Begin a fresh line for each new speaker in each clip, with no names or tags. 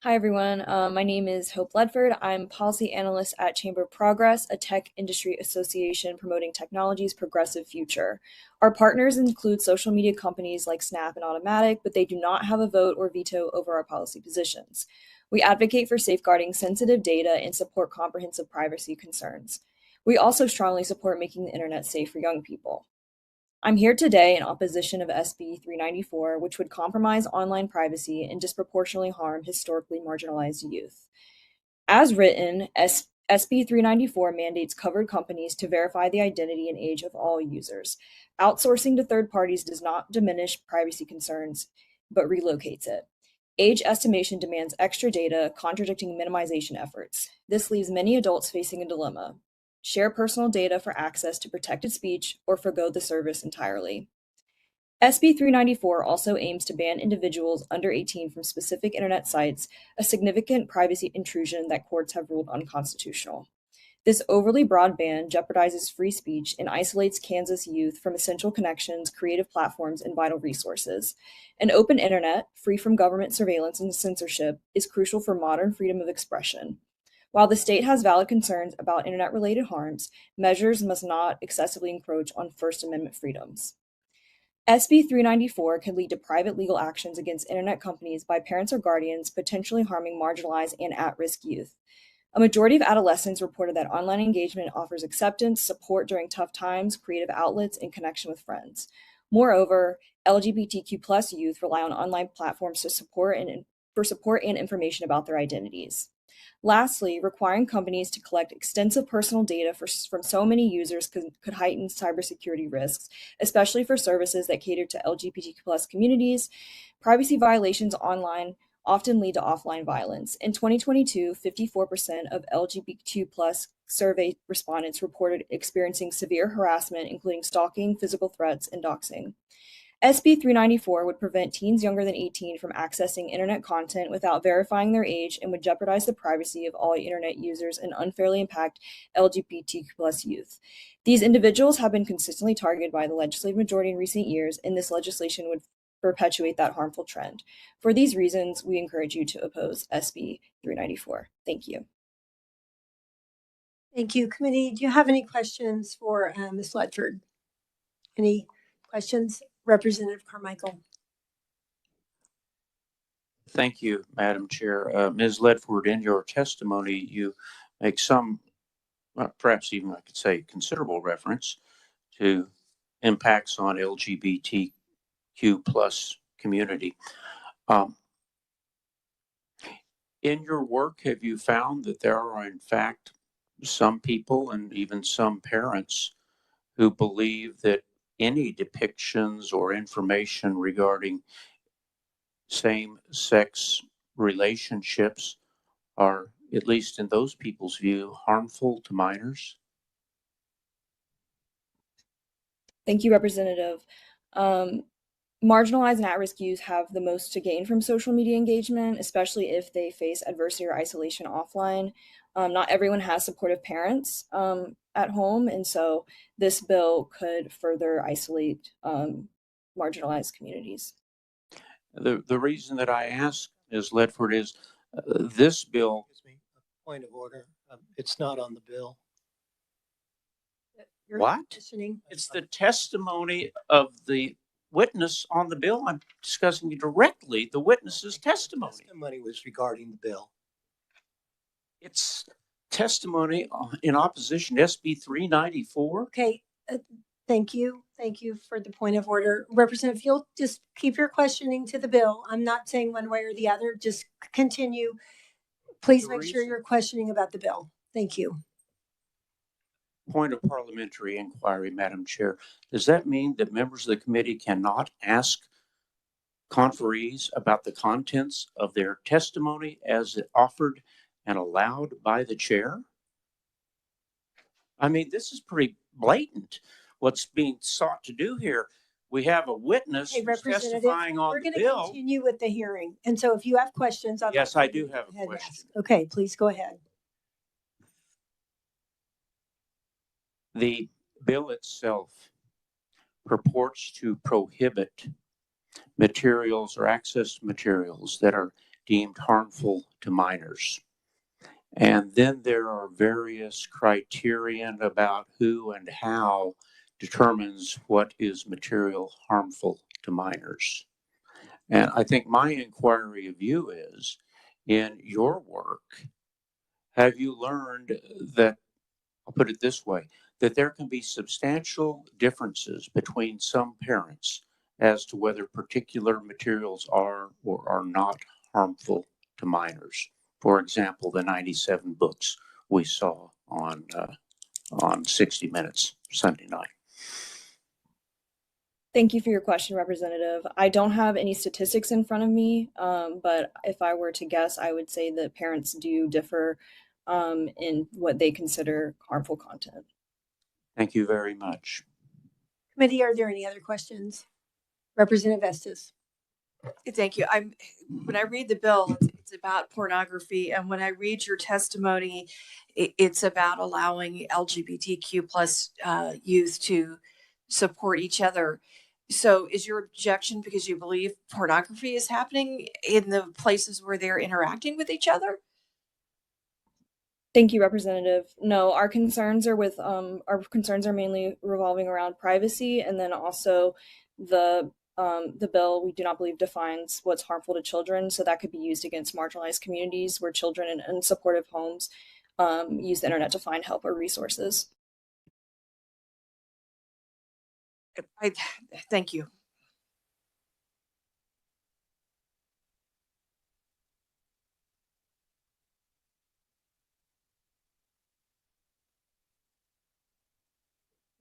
Hi, everyone. My name is Hope Ledford. I'm policy analyst at Chamber of Progress, a tech industry association promoting technology's progressive future. Our partners include social media companies like Snap and Automatic, but they do not have a vote or veto over our policy positions. We advocate for safeguarding sensitive data and support comprehensive privacy concerns. We also strongly support making the internet safe for young people. I'm here today in opposition of SB 394, which would compromise online privacy and disproportionately harm historically marginalized youth. As written, SB 394 mandates covered companies to verify the identity and age of all users. Outsourcing to third parties does not diminish privacy concerns, but relocates it. Age estimation demands extra data, contradicting minimization efforts. This leaves many adults facing a dilemma: share personal data for access to protected speech, or forgo the service entirely. SB 394 also aims to ban individuals under 18 from specific internet sites, a significant privacy intrusion that courts have ruled unconstitutional. This overly broad ban jeopardizes free speech and isolates Kansas youth from essential connections, creative platforms, and vital resources. An open internet, free from government surveillance and censorship, is crucial for modern freedom of expression. While the state has valid concerns about internet-related harms, measures must not excessively encroach on First Amendment freedoms. SB 394 could lead to private legal actions against internet companies by parents or guardians, potentially harming marginalized and at-risk youth. A majority of adolescents reported that online engagement offers acceptance, support during tough times, creative outlets, and connection with friends. Moreover, LGBTQ+ youth rely on online platforms for support and information about their identities. Lastly, requiring companies to collect extensive personal data from so many users could heighten cybersecurity risks, especially for services that cater to LGBTQ+ communities. Privacy violations online often lead to offline violence. In 2022, 54% of LGBTQ+ survey respondents reported experiencing severe harassment, including stalking, physical threats, and doxing. SB 394 would prevent teens younger than 18 from accessing internet content without verifying their age and would jeopardize the privacy of all internet users and unfairly impact LGBTQ+ youth. These individuals have been consistently targeted by the legislative majority in recent years, and this legislation would perpetuate that harmful trend. For these reasons, we encourage you to oppose SB 394. Thank you.
Thank you. Committee, do you have any questions for Ms. Ledford? Any questions? Representative Carmichael.
Thank you, Madam Chair. Ms. Ledford, in your testimony, you make some, perhaps even I could say considerable reference to impacts on LGBTQ+ community. In your work, have you found that there are, in fact, some people and even some parents who believe that any depictions or information regarding same-sex relationships are, at least in those people's view, harmful to minors?
Thank you, Representative. Marginalized and at-risk youth have the most to gain from social media engagement, especially if they face adversity or isolation offline. Not everyone has supportive parents at home, and so this bill could further isolate marginalized communities.
The reason that I ask, Ms. Ledford, is this bill...
Excuse me, a point of order. It's not on the bill.
What? It's the testimony of the witness on the bill. I'm discussing directly the witness's testimony.
The testimony was regarding the bill.
It's testimony in opposition to SB 394.
Okay, thank you. Thank you for the point of order. Representative, you'll just keep your questioning to the bill. I'm not saying one way or the other. Just continue. Please make sure you're questioning about the bill. Thank you.
Point of parliamentary inquiry, Madam Chair. Does that mean that members of the committee cannot ask conferees about the contents of their testimony as offered and allowed by the chair? I mean, this is pretty blatant what's being sought to do here. We have a witness who's testifying on the bill.
We're going to continue with the hearing. And so if you have questions,
yes, I do have a question.
Okay, please go ahead.
The bill itself purports to prohibit materials or access to materials that are deemed harmful to minors. And then there are various criterion about who and how determines what is material harmful to minors. And I think my inquiry of you is, in your work, have you learned that, I'll put it this way, that there can be substantial differences between some parents as to whether particular materials are or are not harmful to minors? For example, the 97 books we saw on 60 Minutes Sunday night.
Thank you for your question, Representative. I don't have any statistics in front of me, but if I were to guess, I would say that parents do differ in what they consider harmful content.
Thank you very much.
Committee, are there any other questions? Representative Estes.
Thank you. When I read the bill, it's about pornography, and when I read your testimony, it's about allowing LGBTQ plus youth to support each other. So is your objection because you believe pornography is happening in the places where they're interacting with each other?
Thank you, Representative. No, our concerns are mainly revolving around privacy, and then also the bill we do not believe defines what's harmful to children, so that could be used against marginalized communities where children in unsupportive homes use the internet to find help or resources.
Thank you.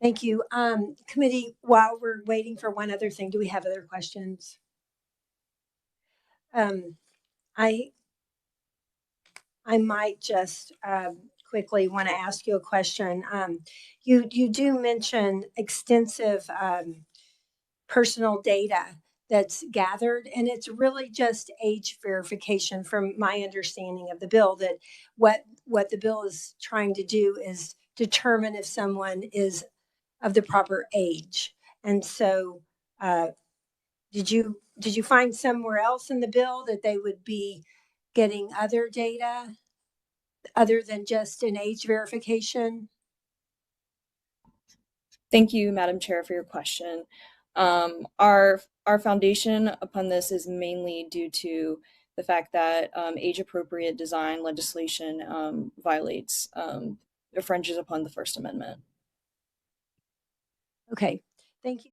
Thank you. Committee, while we're waiting for one other thing, do we have other questions? I might just quickly want to ask you a question. You do mention extensive personal data that's gathered, and it's really just age verification from my understanding of the bill, that what the bill is trying to do is determine if someone is of the proper age. And so did you find somewhere else in the bill that they would be getting other data other than just an age verification?
Thank you, Madam Chair, for your question. Our foundation upon this is mainly due to the fact that age-appropriate design legislation violates, infringes upon the First Amendment.
Okay, thank you.